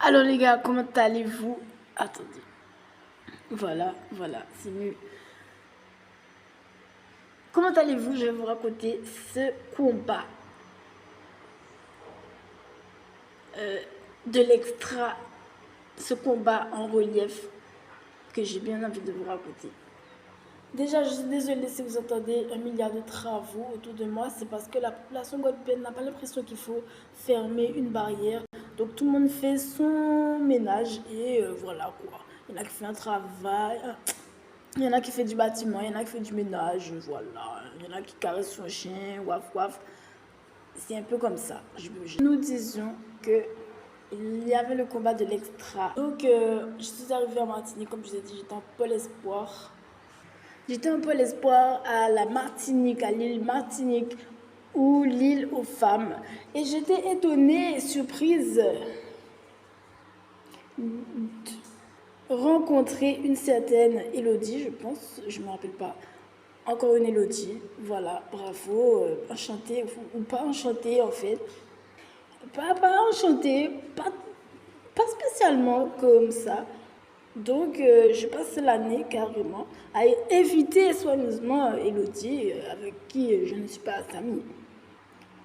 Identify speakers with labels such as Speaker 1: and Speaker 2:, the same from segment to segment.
Speaker 1: Alors les gars, comment allez-vous? Attendez. Voilà, c'est mieux. Comment allez-vous? Je vais vous raconter ce combat de l'extra, ce combat en relief que j'ai bien envie de vous raconter. Déjà, je suis désolée si vous entendez un milliard de travaux autour de moi. C'est parce que la population guadeloupéenne n'a pas l'impression qu'il faut fermer une barrière. Donc tout le monde fait son ménage et voilà quoi. Il y en a qui font un travail, il y en a qui fait du bâtiment, il y en a qui fait du ménage, voilà. Il y en a qui caressent son chien, waf waf. C'est un peu comme ça. Nous disions que il y avait le combat de l'extra. Donc je suis arrivée en Martinique, comme je vous ai dit, j'étais en pôle espoir. J'étais un peu l'espoir à la Martinique, à l'île Martinique ou l'île aux femmes. Et j'étais étonnée et surprise de rencontrer une certaine Elodie, je pense, je ne me rappelle pas. Encore une Elodie, voilà, bravo, enchantée ou pas enchantée en fait. Pas enchantée, pas spécialement comme ça. Donc, je passe l'année carrément à éviter soigneusement Elodie, avec qui je ne suis pas amie.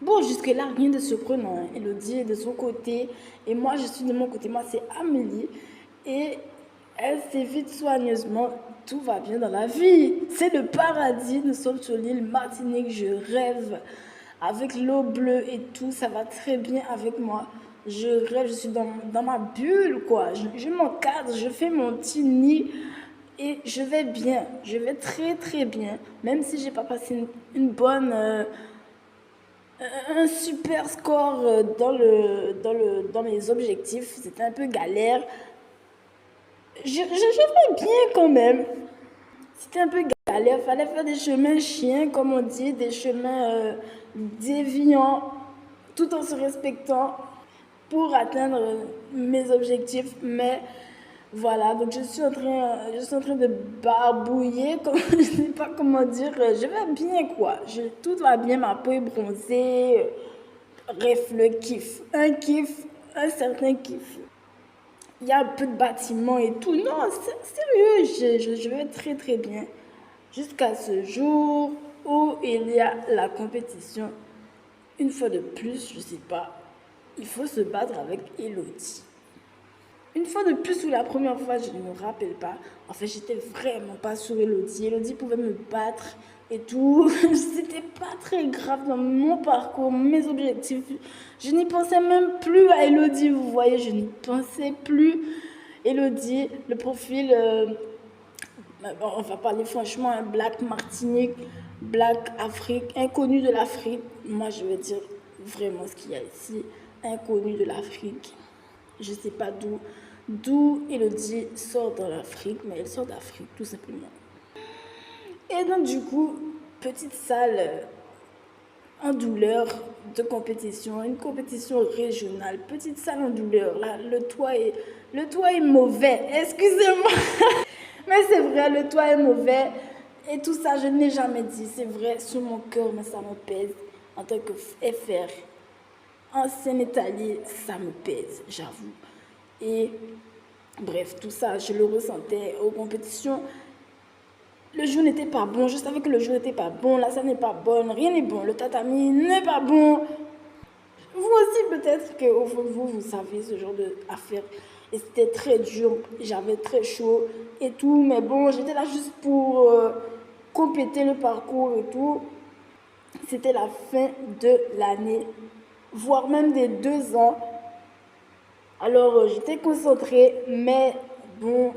Speaker 1: Bon, jusque-là, rien de surprenant. Elodie est de son côté et moi, je suis de mon côté. Moi, c'est Amélie et elle s'évite soigneusement. Tout va bien dans la vie. C'est le paradis. Nous sommes sur l'île Martinique. Je rêve avec l'eau bleue et tout. Ça va très bien avec moi. Je rêve, je suis dans ma bulle, quoi. Je m'encadre, je fais mon petit nid et je vais bien. Je vais très, très bien. Même si j'ai pas passé une bonne... un super score dans mes objectifs. C'était un peu galère. Je vais bien quand même. C'était un peu galère. Fallait faire des chemins chiens, comme on dit, des chemins déviants, tout en se respectant pour atteindre mes objectifs. Mais voilà, donc je suis en train de barbouiller, comme, je ne sais pas comment dire. Je vais bien quoi. Tout va bien, ma peau est bronzée. Bref, le kiff, un certain kiff. Il y a un peu de bâtiments et tout. Non, sérieux, je vais très très bien. Jusqu'à ce jour où il y a la compétition. Une fois de plus, je sais pas, il faut se battre avec Elodie. Une fois de plus ou la première fois, je ne me rappelle pas. En fait, j'étais vraiment pas sur Elodie. Elodie pouvait me battre et tout. C'était pas très grave dans mon parcours, mes objectifs. Je n'y pensais même plus à Elodie, vous voyez, je n'y pensais plus. Elodie, le profil, on va parler franchement, un Black Martinique, Black Afrique, inconnu de l'Afrique. Moi, je vais dire vraiment ce qu'il y a ici, inconnu de l'Afrique. Je sais pas d'où Elodie sort dans l'Afrique, mais elle sort d'Afrique, tout simplement. Et donc, du coup, petite salle en douleur de compétition, une compétition régionale, petite salle en douleur. Là, le toit est mauvais, excusez-moi. Mais c'est vrai, le toit est mauvais. Et tout ça, je ne l'ai jamais dit. C'est vrai, sur mon cœur, mais ça me pèse. En tant que FR, ancien étalier, ça me pèse, j'avoue. Et bref, tout ça, je le ressentais aux compétitions. Le jour n'était pas bon, je savais que le jour n'était pas bon, la salle n'est pas bonne, rien n'est bon, le tatami n'est pas bon. Vous aussi, peut-être qu'au fond de vous, vous savez ce genre d'affaires. Et c'était très dur, j'avais très chaud et tout, mais bon, j'étais là juste pour compléter le parcours et tout. C'était la fin de l'année, voire même des 2 ans. Alors, j'étais concentrée, mais bon,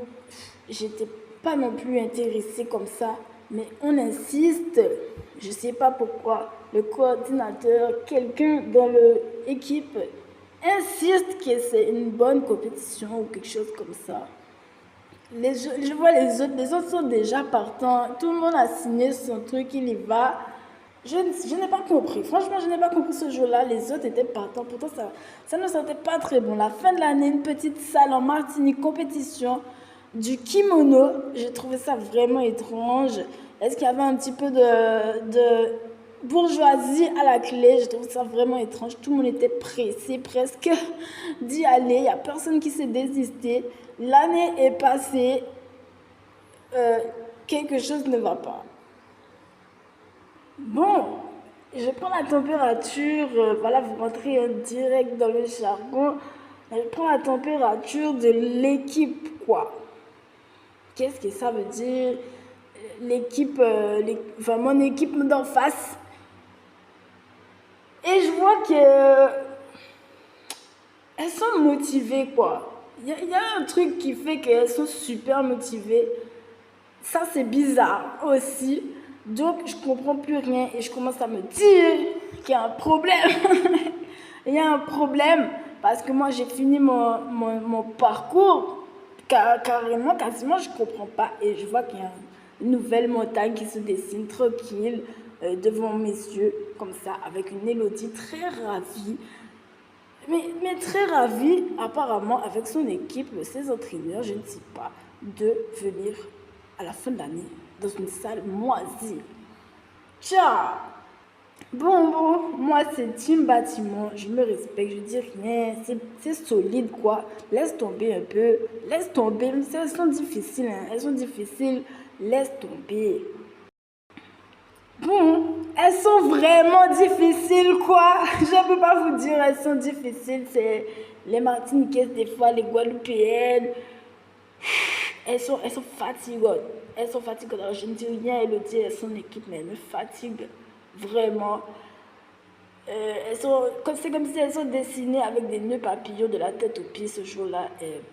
Speaker 1: j'étais pas non plus intéressée comme ça. Mais on insiste, je sais pas pourquoi, le coordinateur, quelqu'un dans l'équipe insiste que c'est une bonne compétition ou quelque chose comme ça. Je vois les autres sont déjà partants, tout le monde a signé son truc, il y va. Je n'ai pas compris. Franchement, je n'ai pas compris ce jour-là. Les autres étaient partants. Pourtant, ça ne sentait pas très bon. La fin de l'année, une petite salle en Martinique, compétition, du kimono. J'ai trouvé ça vraiment étrange. Est-ce qu'il y avait un petit peu de bourgeoisie à la clé. Je trouve ça vraiment étrange. Tout le monde était pressé presque d'y aller. Il n'y a personne qui s'est désisté. L'année est passée. Quelque chose ne va pas. Bon, je prends la température. Voilà, vous rentrez direct dans le jargon. Je prends la température de l'équipe, quoi. Qu'est-ce que ça veut dire? L'équipe, enfin mon équipe d'en face. Et je vois que elles sont motivées, quoi. Il y a un truc qui fait qu'elles sont super motivées. Ça, c'est bizarre aussi. Donc, je comprends plus rien et je commence à me dire qu'il y a un problème. Il y a un problème parce que moi, j'ai fini mon parcours. Carrément, quasiment, je comprends pas. Et je vois qu'il y a une nouvelle montagne qui se dessine tranquille devant mes yeux, comme ça, avec une Élodie très ravie. Mais très ravie, apparemment, avec son équipe, ses entraîneurs, je ne sais pas, de venir à la fin de l'année dans une salle moisie. Tiens, bon, moi c'est team bâtiment, je me respecte, je dis rien, c'est solide quoi. Laisse tomber un peu, laisse tomber, elles sont difficiles, hein, elles sont difficiles, laisse tomber. Bon, elles sont vraiment difficiles, quoi. Je ne peux pas vous dire, elles sont difficiles. C'est les Martiniquaises, des fois, les Guadeloupéennes. Elles sont fatigantes. Elles sont fatigantes. Alors, je ne dis rien à Elodie et son équipe, mais elles me fatiguent vraiment. C'est comme si elles sont dessinées avec des nœuds papillons de la tête aux pieds ce jour-là.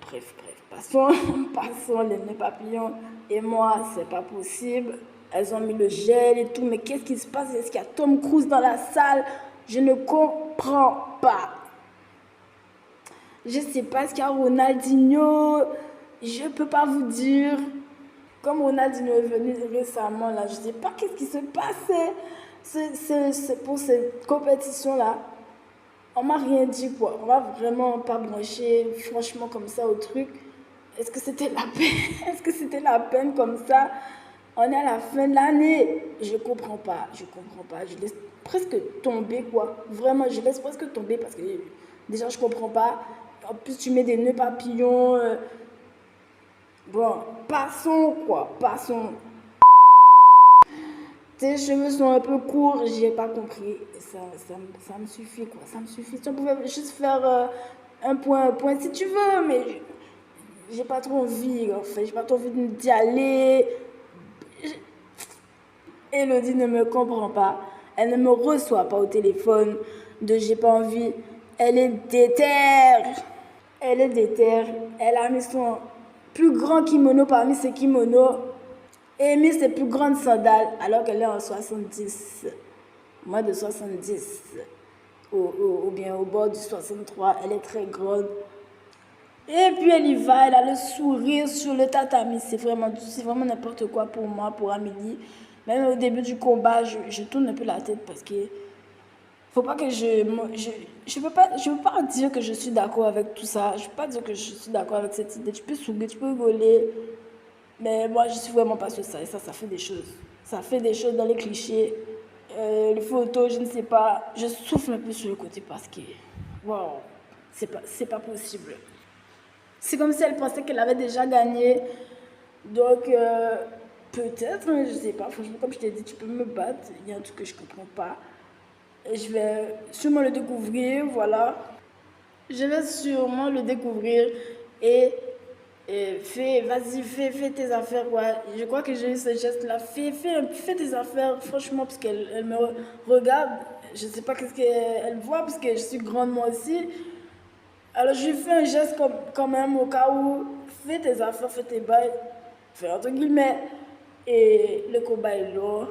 Speaker 1: Bref. Passons, passons les nœuds papillons. Et moi, c'est pas possible. Elles ont mis le gel et tout. Mais qu'est-ce qui se passe? Est-ce qu'il y a Tom Cruise dans la salle? Je ne comprends pas. Je sais pas, est-ce qu'il y a Ronaldinho? Je peux pas vous dire. Comme Ronaldinho est venu récemment, là, je sais pas qu'est-ce qui se passait. C'est pour cette compétition-là. On m'a rien dit, quoi. On m'a vraiment pas branché, franchement, comme ça au truc. Est-ce que c'était la peine? Est-ce que c'était la peine comme ça? On est à la fin de l'année. Je comprends pas. Je laisse presque tomber, quoi. Vraiment, je laisse presque tomber parce que déjà, je comprends pas. En plus, tu mets des nœuds papillons. Bon, passons, quoi. Passons. Tes cheveux sont un peu courts, j'ai pas compris. Ça me suffit, quoi. Ça me suffit. Si on pouvait juste faire un point si tu veux, mais j'ai pas trop envie, en fait. J'ai pas trop envie d'y aller. Elodie ne me comprend pas. Elle ne me reçoit pas au téléphone de j'ai pas envie. Elle est déterre. Elle est déterre. Elle a mis son plus grand kimono parmi ses kimonos et mis ses plus grandes sandales alors qu'elle est en 70. Moins de 70. Ou bien au bord du 63. Elle est très grande. Et puis elle y va, elle a le sourire sur le tatami. C'est vraiment n'importe quoi pour moi, pour Amélie. Même au début du combat, je tourne un peu la tête parce que faut pas que je peux pas dire que je suis d'accord avec tout ça. Je peux pas dire que je suis d'accord avec cette idée. Tu peux sourire, tu peux rigoler, mais moi je suis vraiment pas sur ça. Et ça fait des choses. Ça fait des choses dans les clichés. Les photos, je ne sais pas. Je souffle un peu sur le côté parce que, wow, c'est pas possible. C'est comme si elle pensait qu'elle avait déjà gagné. Donc, peut-être, hein, je sais pas. Franchement, comme je t'ai dit, tu peux me battre. Il y a un truc que je comprends pas. Et je vais sûrement le découvrir, voilà. Je vais sûrement le découvrir et, vas-y, fais tes affaires, ouais. Je crois que j'ai eu ce geste-là. Fais tes affaires, franchement, parce qu'elle me regarde. Je sais pas qu'est-ce qu'elle voit, parce que je suis grande moi aussi. Alors je lui fais un geste comme, quand même au cas où, fais tes affaires, fais tes bails, fais entre guillemets. Et le combat est long.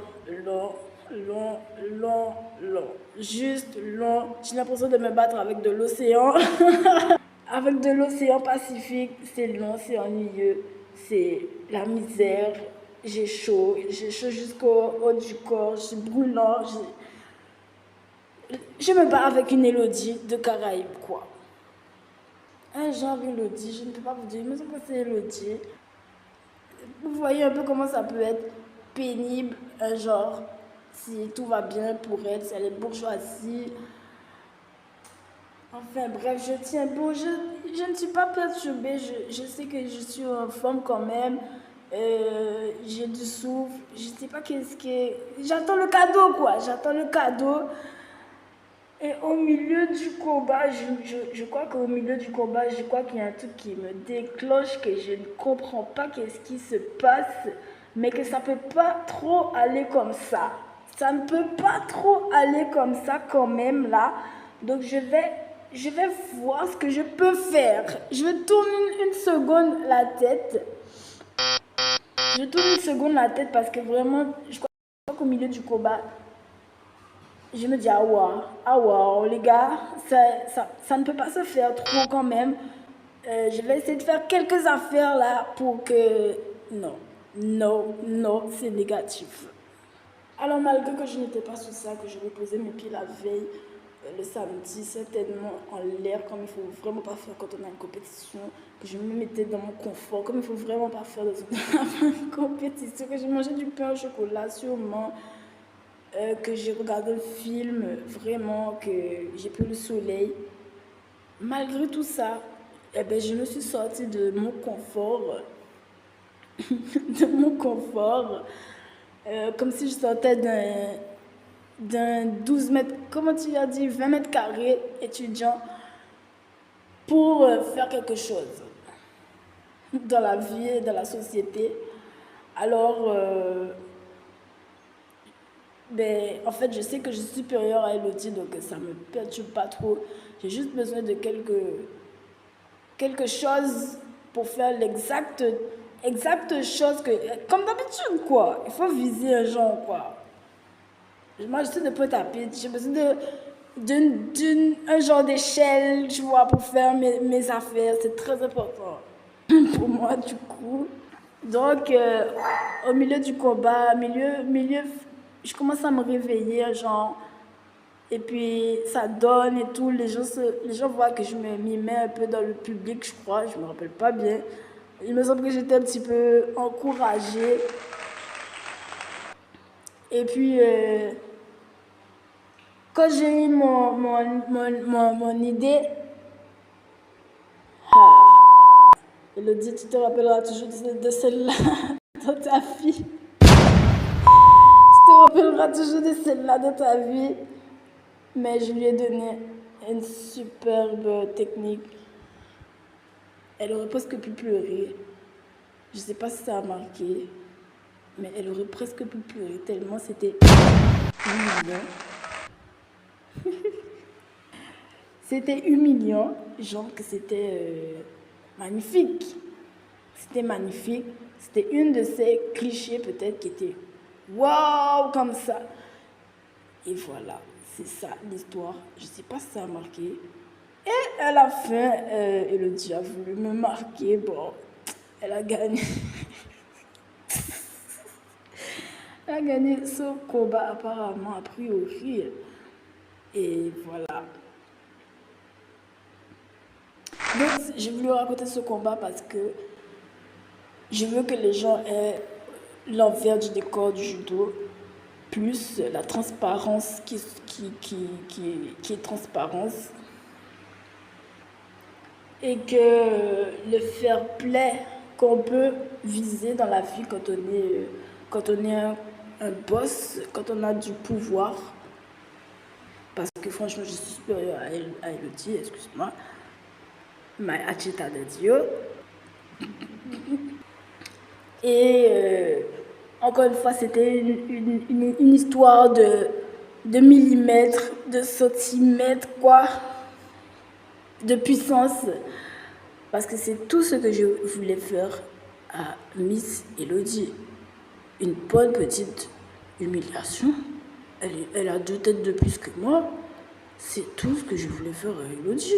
Speaker 1: Juste long. J'ai l'impression de me battre avec de l'océan. Avec de l'océan Pacifique, c'est long, c'est ennuyeux, c'est la misère. J'ai chaud jusqu'au haut du corps, je suis brûlant. Je me bats avec une Élodie de Caraïbes, quoi. Un genre Elodie, je ne peux pas vous dire, mais me semble que c'est Elodie. Vous voyez un peu comment ça peut être pénible, un genre. si tout va bien pour elle, si elle est bourgeoisie. Enfin bref, je tiens bon, je ne suis pas perturbée, je sais que je suis en forme quand même. J'ai du souffle, je ne sais pas qu'est-ce que... J'attends le cadeau quoi, j'attends le cadeau. Et au milieu du combat, je crois qu'au milieu du combat, je crois qu'il y a un truc qui me déclenche, que je ne comprends pas qu'est-ce qui se passe, mais que ça ne peut pas trop aller comme ça. Ça ne peut pas trop aller comme ça quand même là. Donc je vais voir ce que je peux faire. Je tourne une seconde la tête. Je tourne une seconde la tête parce que vraiment, je crois qu'au milieu du combat, je me dis, ah wow, les gars, ça ne peut pas se faire trop quand même. Je vais essayer de faire quelques affaires là pour que... Non, c'est négatif. Alors malgré que je n'étais pas sous ça, que je reposais mes pieds la veille, le samedi, certainement en l'air, comme il ne faut vraiment pas faire quand on a une compétition, que je me mettais dans mon confort, comme il ne faut vraiment pas faire dans une compétition, que je mangeais du pain au chocolat sûrement, que j'ai regardé le film, vraiment, que j'ai pris le soleil. Malgré tout ça, eh ben, je me suis sortie de mon confort, comme si je sortais d'un 12 mètres, comment tu as dit, 20 mètres carrés étudiant pour faire quelque chose dans la vie, dans la société. Alors, en fait, je sais que je suis supérieure à Elodie, donc ça ne me perturbe pas trop. J'ai juste besoin de quelque chose pour faire l'exacte chose que... Comme d'habitude, quoi. Il faut viser un genre, quoi. Moi, je suis de Pointe-à-Pitre. J'ai besoin d'un genre d'échelle, tu vois, pour faire mes affaires. C'est très important pour moi, du coup. Donc, au milieu du combat, je commence à me réveiller, genre, et puis ça donne et tout. Les gens voient que je m'y mets un peu dans le public, je crois, je me rappelle pas bien. Il me semble que j'étais un petit peu encouragée. Et puis, quand j'ai eu mon idée, Elodie, tu te rappelleras toujours de celle-là dans ta vie. Tu te rappelleras toujours de celle-là dans ta vie. Mais je lui ai donné une superbe technique. Elle aurait presque pu pleurer. Je ne sais pas si ça a marqué, mais elle aurait presque pu pleurer tellement c'était humiliant. C'était humiliant, genre que c'était magnifique. C'était magnifique. C'était une de ces clichés peut-être qui était waouh comme ça. Et voilà, c'est ça l'histoire. Je ne sais pas si ça a marqué. Et à la fin, Elodie a voulu me marquer. Bon, elle a gagné. Elle a gagné ce combat apparemment, a priori. Et voilà. Donc, j'ai voulu raconter ce combat parce que je veux que les gens aient l'envers du décor du judo, plus la transparence qui est transparence. Et que le fair play qu'on peut viser dans la vie quand on est un boss, quand on a du pouvoir. Parce que franchement, je suis supérieure à Elodie, excuse-moi. Mais acheta de Dieu. Et encore une fois, c'était une histoire de millimètres, de centimètres, quoi, de puissance. Parce que c'est tout ce que je voulais faire à Miss Elodie. Une bonne petite humiliation. Elle a 2 têtes de plus que moi. C'est tout ce que je voulais faire à Elodie.